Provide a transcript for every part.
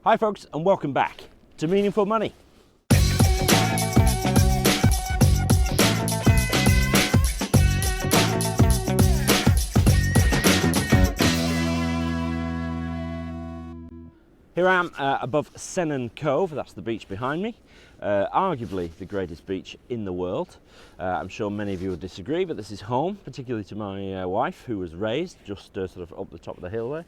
Hi folks, and welcome back to Meaningful Money. Here I am above Sennen Cove, that's the beach behind me, arguably the greatest beach in the world. I'm sure many of you will disagree, but this is home, particularly to my wife, who was raised just sort of up the top of the hill there.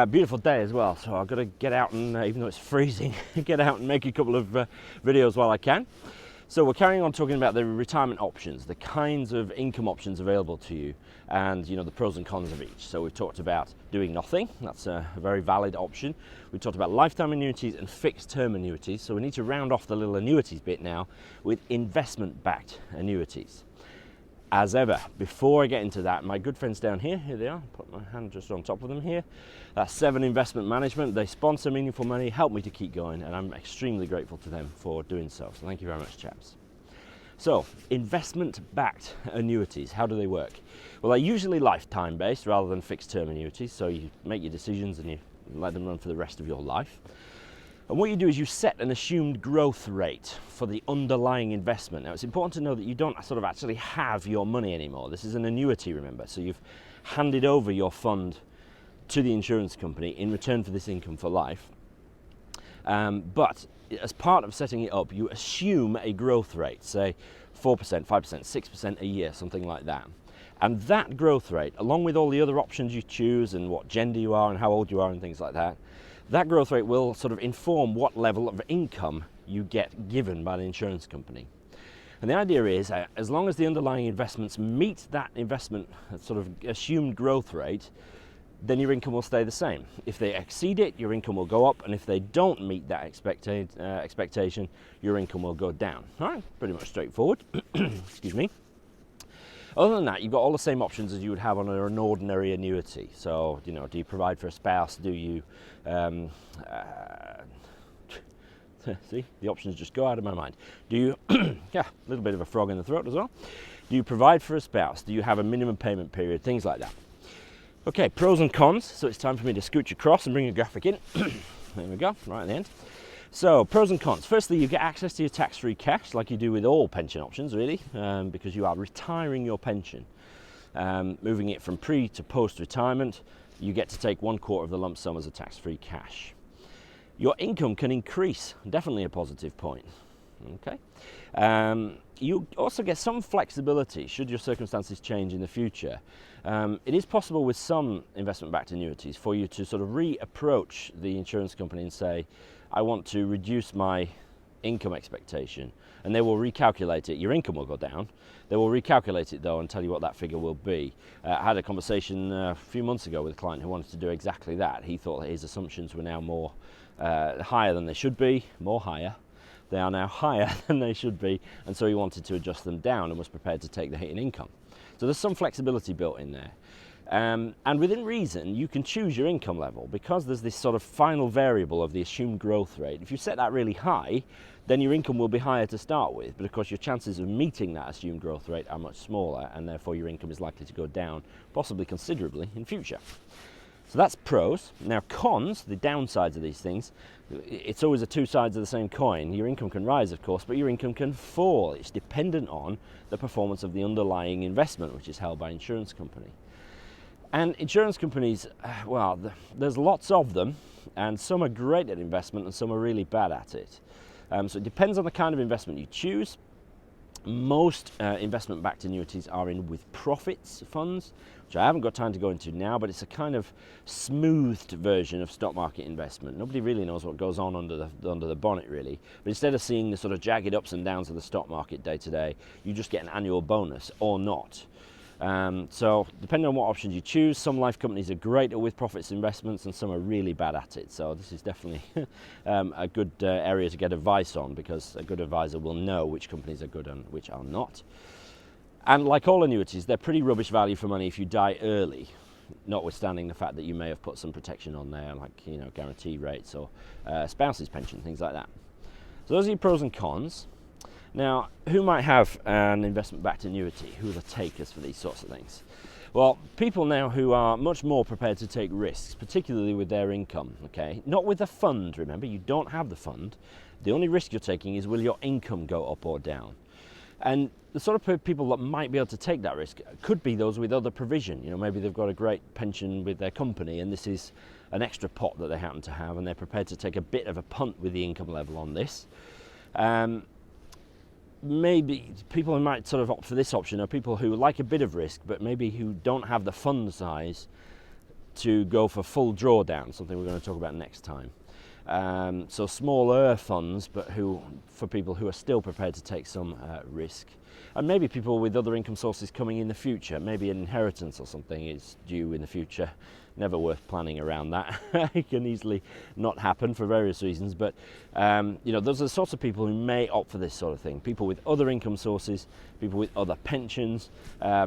Beautiful day as well, so I've got to get out and, even though it's freezing, get out and make a couple of videos while I can. So we're carrying on talking about the retirement options, the kinds of income options available to you, and the pros and cons of each. So we've talked about doing nothing, that's a very valid option. We've talked about lifetime annuities and fixed term annuities, so we need to round off the little annuities bit now with investment-backed annuities. As ever, before I get into that, my good friends down here they are, put my hand just on top of them here. That's Seven Investment Management. They sponsor Meaningful Money, help me to keep going, and I'm extremely grateful to them for doing so. So thank you very much, chaps. So, investment-backed annuities, how do they work? Well, they're usually lifetime-based rather than fixed-term annuities, so you make your decisions and you let them run for the rest of your life. And what you do is you set an assumed growth rate for the underlying investment. Now, it's important to know that you don't sort of actually have your money anymore. This is an annuity, remember, so you've handed over your fund to the insurance company in return for this income for life. But as part of setting it up, you assume a growth rate, say 4%, 5%, 6% a year, something like that. And that growth rate, along with all the other options you choose and what gender you are and how old you are and things like that, that growth rate will sort of inform what level of income you get given by the insurance company. And the idea is, as long as the underlying investments meet that investment sort of assumed growth rate, then your income will stay the same. If they exceed it, your income will go up, and if they don't meet that expectation, your income will go down. All right, pretty much straightforward. Excuse me. Other than that, you've got all the same options as you would have on an ordinary annuity. So, do you provide for a spouse? Do you, see, the options just go out of my mind. Do you, yeah, a little bit of a frog in the throat as well. Do you provide for a spouse? Do you have a minimum payment period? Things like that. Okay, pros and cons. So it's time for me to scooch across and bring a graphic in. There we go, right at the end. So, pros and cons. Firstly, you get access to your tax-free cash, like you do with all pension options, really, because you are retiring your pension. Moving it from pre to post-retirement, you get to take 1/4 of the lump sum as a tax-free cash. Your income can increase, definitely a positive point. Okay. You also get some flexibility should your circumstances change in the future. It is possible with some investment-backed annuities for you to sort of reapproach the insurance company and say, I want to reduce my income expectation, and they will recalculate it. Your income will go down. They will recalculate it though and tell you what that figure will be. I had a conversation a few months ago with a client who wanted to do exactly that. He thought that his assumptions were now more higher than they should be, more higher. They are now higher than they should be, and so he wanted to adjust them down and was prepared to take the hit in income. So there's some flexibility built in there. And within reason, you can choose your income level because there's this sort of final variable of the assumed growth rate. If you set that really high, then your income will be higher to start with, but of course your chances of meeting that assumed growth rate are much smaller, and therefore your income is likely to go down, possibly considerably, in future. So that's pros. Now cons, the downsides of these things, it's always the two sides of the same coin. Your income can rise, of course, but your income can fall. It's dependent on the performance of the underlying investment, which is held by an insurance company. And insurance companies, well, there's lots of them, and some are great at investment and some are really bad at it. So it depends on the kind of investment you choose. Most investment-backed annuities are in with profits funds, which I haven't got time to go into now, but it's a kind of smoothed version of stock market investment. Nobody really knows what goes on under the bonnet, really. But instead of seeing the sort of jagged ups and downs of the stock market day to day, you just get an annual bonus or not. So depending on what options you choose, some life companies are great at with profits investments and some are really bad at it. So this is definitely a good area to get advice on, because a good advisor will know which companies are good and which are not. And like all annuities, they're pretty rubbish value for money if you die early, notwithstanding the fact that you may have put some protection on there, like guarantee rates or spouse's pension, things like that. So those are your pros and cons. Now, who might have an investment-backed annuity? Who are the takers for these sorts of things? Well, people now who are much more prepared to take risks, particularly with their income, okay? Not with the fund, remember, you don't have the fund. The only risk you're taking is will your income go up or down? And the sort of people that might be able to take that risk could be those with other provision. You know, maybe they've got a great pension with their company and this is an extra pot that they happen to have and they're prepared to take a bit of a punt with the income level on this. Maybe people who might sort of opt for this option are people who like a bit of risk, but maybe who don't have the fund size to go for full drawdown, something we're going to talk about next time. So smaller funds, but for people who are still prepared to take some risk. And maybe people with other income sources coming in the future, maybe an inheritance or something is due in the future. Never worth planning around that. It can easily not happen for various reasons, but you know, those are the sorts of people who may opt for this sort of thing. People with other income sources, people with other pensions,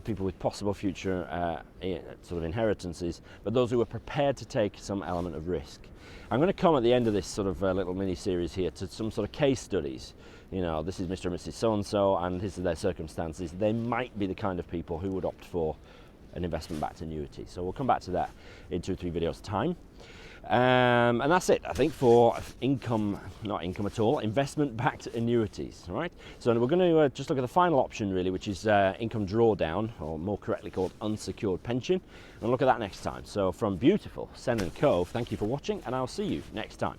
people with possible future sort of inheritances, but those who are prepared to take some element of risk. I'm going to come at the end of this sort of little mini-series here to some sort of case studies. You know, this is Mr. and Mrs. So-and-so and this is their circumstances. They might be the kind of people who would opt for an investment-backed annuity. So we'll come back to that in 2 or 3 videos time. And that's it, I think, for not income at all, investment-backed annuities, all right? So we're going to just look at the final option, really, which is income drawdown, or more correctly called unsecured pension, and look at that next time. So from beautiful Sen & Co, thank you for watching, and I'll see you next time.